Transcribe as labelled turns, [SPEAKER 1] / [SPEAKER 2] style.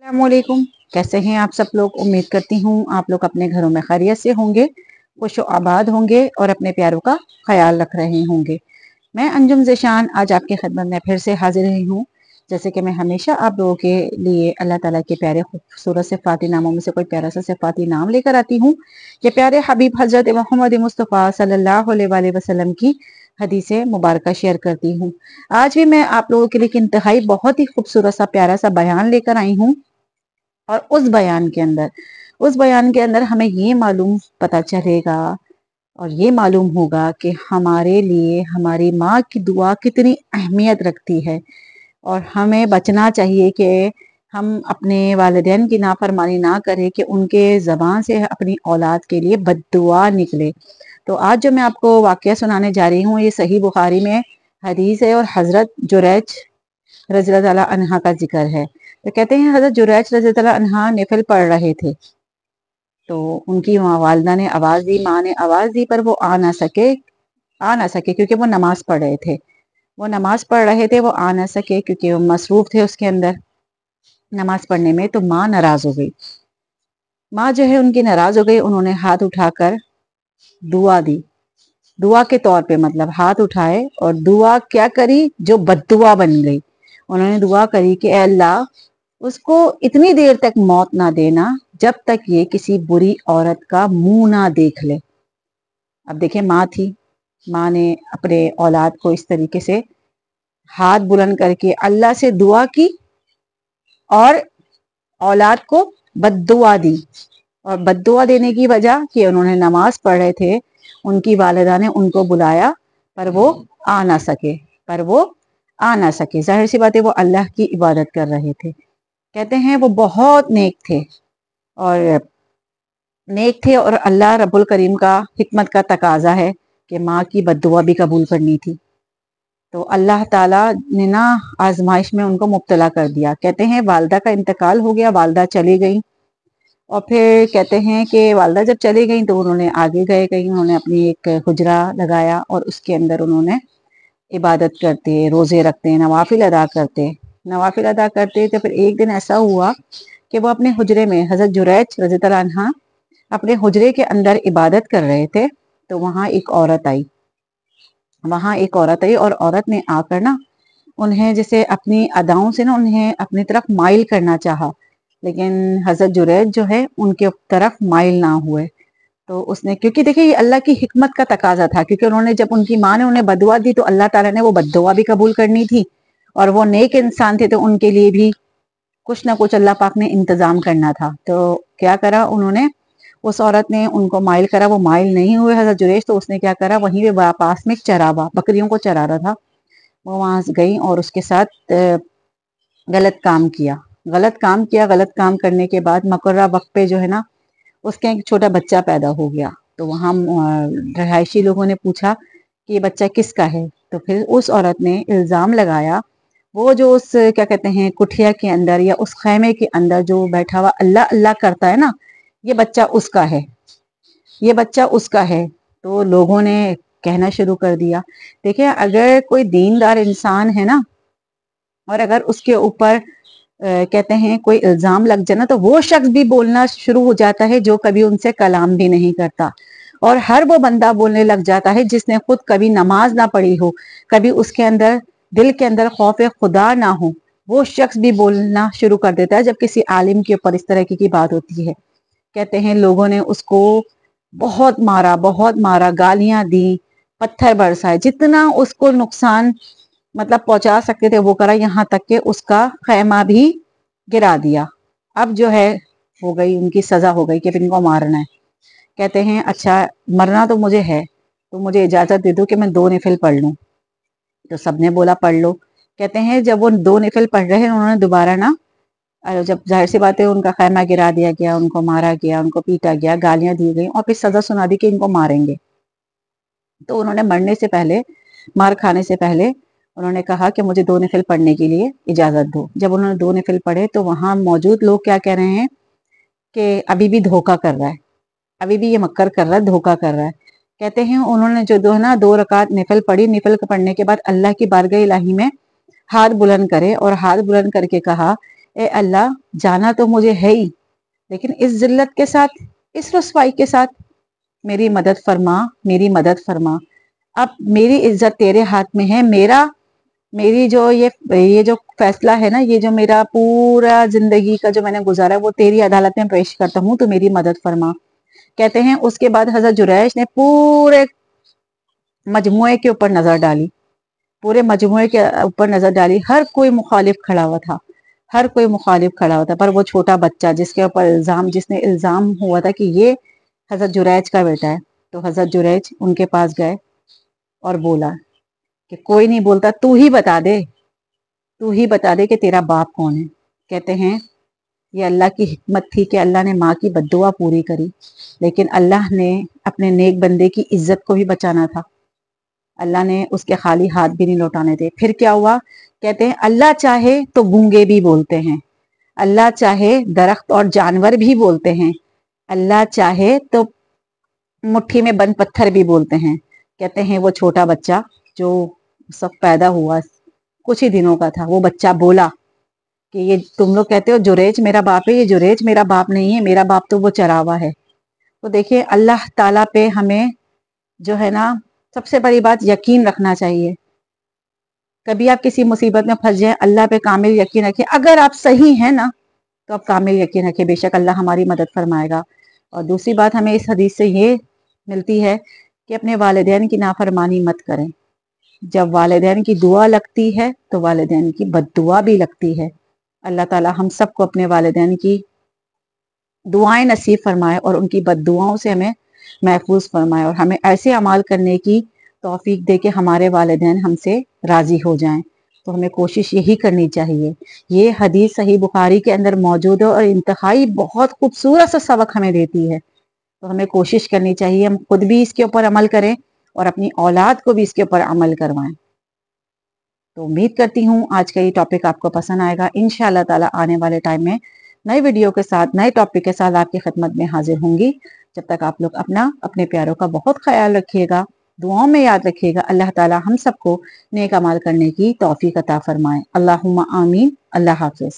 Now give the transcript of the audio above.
[SPEAKER 1] अस्सलामुअलैकुम। कैसे हैं आप सब लोग। उम्मीद करती हूँ आप लोग अपने घरों में खैरियत से होंगे, खुश आबाद होंगे और अपने प्यारों का ख्याल रख रहे होंगे। मैं अंजुम ज़ेशान आज आपकी खिदमत में फिर से हाजिर हुई हूँ। जैसे कि मैं हमेशा आप लोगों के लिए अल्लाह ताला के प्यारे खूबसूरत सिफ़ाती नामों में से कोई प्यारा सा सिफ़ाती नाम लेकर आती हूँ कि प्यारे हबीब हज़रत मोहम्मद मुस्तफ़ा सल्लल्लाहु अलैहि वसल्लम की हदीसें मुबारक शेयर करती हूँ। आज भी मैं आप लोगों के लिए एक इंतहाई बहुत ही खूबसूरत सा प्यारा सा बयान लेकर आई हूँ। और उस बयान के अंदर हमें ये मालूम पता चलेगा और ये मालूम होगा कि हमारे लिए हमारी माँ की दुआ कितनी अहमियत रखती है और हमें बचना चाहिए कि हम अपने वालिदैन की नाफरमानी ना करें कि उनके ज़बान से अपनी औलाद के लिए बद्दुआ निकले। तो आज जो मैं आपको वाक़या सुनाने जा रही हूँ ये सही बुखारी में हदीस है और हज़रत जुरैज रज़ियल्लाहु अन्हा का जिक्र है। तो कहते हैं हज़रत जुरैज रज़ियल्लाहु अन्हा नफिल पढ़ रहे थे तो उनकी वालिदा ने आवाज़ दी, माँ ने आवाज़ दी, पर वो आ ना सके क्योंकि वो नमाज पढ़ रहे थे। वो नमाज पढ़ रहे थे, वो आ ना सके क्योंकि वो मसरूफ थे उसके अंदर नमाज पढ़ने में। तो माँ नाराज हो गई। माँ जो है उनकी नाराज हो गई। उन्होंने हाथ उठाकर दुआ दी। दुआ के तौर पे मतलब हाथ उठाए और दुआ क्या करी जो बद्दुआ बन गई। उन्होंने दुआ करी कि ए अल्लाह उसको इतनी देर तक मौत ना देना जब तक ये किसी बुरी औरत का मुंह ना देख ले। अब देखिए माँ थी, माँ ने अपने औलाद को इस तरीके से हाथ बुलंद करके अल्लाह से दुआ की और औलाद को बद्दुआ दी। और बद्दुआ देने की वजह कि उन्होंने नमाज पढ़ रहे थे, उनकी वालिदा ने उनको बुलाया पर वो आ ना सके जाहिर सी बात है वो अल्लाह की इबादत कर रहे थे। कहते हैं वो बहुत और नेक थे और अल्लाह रब्बुल करीम का हिकमत का तकाजा है कि माँ की बद्दुआ भी कबूल करनी थी। तो अल्लाह ताला ने ना आजमाइश में उनको मुब्तला कर दिया। कहते हैं वालदा का इंतकाल हो गया, वालदा चली गई और फिर कहते हैं कि वालदा जब चली गई तो उन्होंने आगे गए कहीं, उन्होंने अपनी एक हुजरा लगाया और उसके अंदर उन्होंने इबादत करते, रोजे रखते, नवाफिल अदा करते। तो फिर एक दिन ऐसा हुआ कि वो अपने हुजरे में हजरत जुरैज रज़ियल्लाहु अन्हा अपने हुजरे के अंदर इबादत कर रहे थे। तो वहां एक औरत आई और औरत ने आकर ना उन्हें जैसे अपनी अदाओं से ना उन्हें अपनी तरफ माइल करना चाहा, लेकिन हजरत जुरैज जो है उनके तरफ माइल ना हुए। तो उसने, क्योंकि देखिए ये अल्लाह की हिकमत का तकाजा था, क्योंकि उन्होंने जब उनकी माँ ने उन्हें बदुआ दी तो अल्लाह ताला ने वो बद्दुआ भी कबूल करनी थी और वो नेक इंसान थे तो उनके लिए भी कुछ ना कुछ अल्लाह पाक ने इंतजाम करना था। तो क्या करा उन्होंने, उस औरत ने उनको माइल करा, वो माइल नहीं हुए हजरत जुरैज। तो उसने क्या करा, वहीं पे पास में एक चरावा बकरियों को चरा रहा था, वो वहां गई और उसके साथ गलत काम किया। गलत काम करने के बाद मकर्रा वक्त पे जो है ना उसके एक छोटा बच्चा पैदा हो गया। तो वहां रहायशी लोगों ने पूछा कि ये बच्चा किसका है। तो फिर उस औरत ने इल्जाम लगाया, वो जो उस क्या कहते हैं कुठिया के अंदर या उस खैमे के अंदर जो बैठा हुआ अल्लाह अल्लाह करता है ना, ये बच्चा उसका है, ये बच्चा उसका है। तो लोगों ने कहना शुरू कर दिया। देखिए अगर कोई दीनदार इंसान है ना और अगर उसके ऊपर कहते हैं कोई इल्जाम लग जाए ना तो वो शख्स भी बोलना शुरू हो जाता है जो कभी उनसे कलाम भी नहीं करता। और हर वो बंदा बोलने लग जाता है जिसने खुद कभी नमाज ना पढ़ी हो, कभी उसके अंदर दिल के अंदर खौफ खुदा ना हो, वो शख्स भी बोलना शुरू कर देता है जब किसी आलिम के ऊपर इस तरह की बात होती है। कहते हैं लोगों ने उसको बहुत मारा, गालियां दी, पत्थर बरसाए, जितना उसको नुकसान मतलब पहुंचा सकते थे वो करा, यहाँ तक कि उसका खैमा भी गिरा दिया। अब जो है हो गई उनकी सजा, हो गई कि अब इनको मारना है। कहते हैं अच्छा मरना तो मुझे है, तो मुझे इजाजत दे दो कि मैं 2 नफिल पढ़ लूं। तो सबने बोला पढ़ लो। कहते हैं जब वो 2 नफिल पढ़ रहे हैं उन्होंने दोबारा ना जब जाहिर सी बात है उनका खैमा गिरा दिया गया, उनको मारा गया, उनको पीटा गया, गालियां दी गई और फिर सजा सुना दी कि इनको मारेंगे। तो उन्होंने मरने से पहले, मार खाने से पहले उन्होंने कहा कि मुझे 2 नफिल पढ़ने के लिए इजाजत दो। जब उन्होंने 2 नफिल पढ़े तो वहां मौजूद लोग क्या कह रहे हैं कि अभी भी धोखा कर रहा है, अभी भी ये मक्कर कर रहा है, धोखा कर रहा है। कहते हैं उन्होंने जो 2 रकात नफिल पढ़ी, नफिल पढ़ने के बाद अल्लाह की बारगाह इलाही में हाथ बुलंद करे और हाथ बुलंद करके कहा ए अल्लाह, जाना तो मुझे है ही, लेकिन इस जिल्लत के साथ, इस रुसवाई के साथ मेरी मदद फरमा, मेरी मदद फरमा। अब मेरी इज्जत तेरे हाथ में है। मेरी जो ये जो फैसला है ना, ये जो मेरा पूरा जिंदगी का जो मैंने गुजारा है, वो तेरी अदालत में पेश करता हूँ, तो मेरी मदद फरमा। कहते हैं उसके बाद हजरत जुरैश ने पूरे मजमुए के ऊपर नजर डाली, पूरे मजमुए के ऊपर नजर डाली। हर कोई मुखालिफ खड़ा हुआ था, हर कोई मुखालिफ खड़ा हुआ था, पर वो छोटा बच्चा जिसके ऊपर जिसने इल्जाम हुआ था कि ये हजरत जुरैज का बेटा है, तो हजरत जुरैज उनके पास गए और बोला कि कोई नहीं बोलता, तू ही बता दे, तू ही बता दे कि तेरा बाप कौन है। कहते हैं ये अल्लाह की हिकमत थी कि अल्लाह ने माँ की बद्दुआ पूरी करी, लेकिन अल्लाह ने अपने नेक बंदे की इज्जत को भी बचाना था। अल्लाह ने उसके खाली हाथ भी नहीं लौटाने थे। फिर क्या हुआ? कहते हैं अल्लाह चाहे तो गूंगे भी बोलते हैं, अल्लाह चाहे दरख्त और जानवर भी बोलते हैं, अल्लाह चाहे तो मुट्ठी में बंद पत्थर भी बोलते हैं। कहते हैं वो छोटा बच्चा जो सब पैदा हुआ, कुछ ही दिनों का था, वो बच्चा बोला कि ये तुम लोग कहते हो जुरैज मेरा बाप है, ये जुरैज मेरा बाप नहीं है, मेरा बाप तो वो चरावा है। तो देखिए अल्लाह ताला पे हमें जो है ना, सबसे बड़ी बात यकीन रखना चाहिए। कभी आप किसी मुसीबत में फंस जाए, अल्लाह पे कामिल यकीन रखिए। अगर आप सही हैं ना, तो आप कामिल यकीन रखिए, बेशक अल्लाह हमारी मदद फरमाएगा। और दूसरी बात हमें इस हदीस से ये मिलती है कि अपने वालिदैन की नाफरमानी मत करें। जब वालिदैन की दुआ लगती है तो वालिदैन की बद्दुआ भी लगती है। अल्लाह ताला हम सबको अपने वालिदैन की दुआएं नसीब फरमाए और उनकी बद्दुआओं से हमें महफूज फरमाए, और हमें ऐसे अमाल करने की तौफीक दे कि हमारे वालिदैन हमसे राजी हो जाएं। तो हमें कोशिश यही करनी चाहिए। ये हदीस सही बुखारी के अंदर मौजूद है और इंतहाई बहुत खूबसूरत सा सबक हमें देती है। तो हमें कोशिश करनी चाहिए हम खुद भी इसके ऊपर अमल करें और अपनी औलाद को भी इसके ऊपर अमल करवाएं। तो उम्मीद करती हूँ आज का ये टॉपिक आपको पसंद आएगा। इंशाअल्लाह ताला आने वाले टाइम में नए वीडियो के साथ, नए टॉपिक के साथ आपकी खिदमत में हाजिर होंगी। जब तक आप लोग अपना, अपने प्यारों का बहुत ख्याल रखिएगा, दुआओं में याद रखिएगा। अल्लाह ताला हम सबको नेक अमाल करने की तौफीक अता फरमाए। अल्लाहुम्मा आमीन। अल्लाह हाफिज।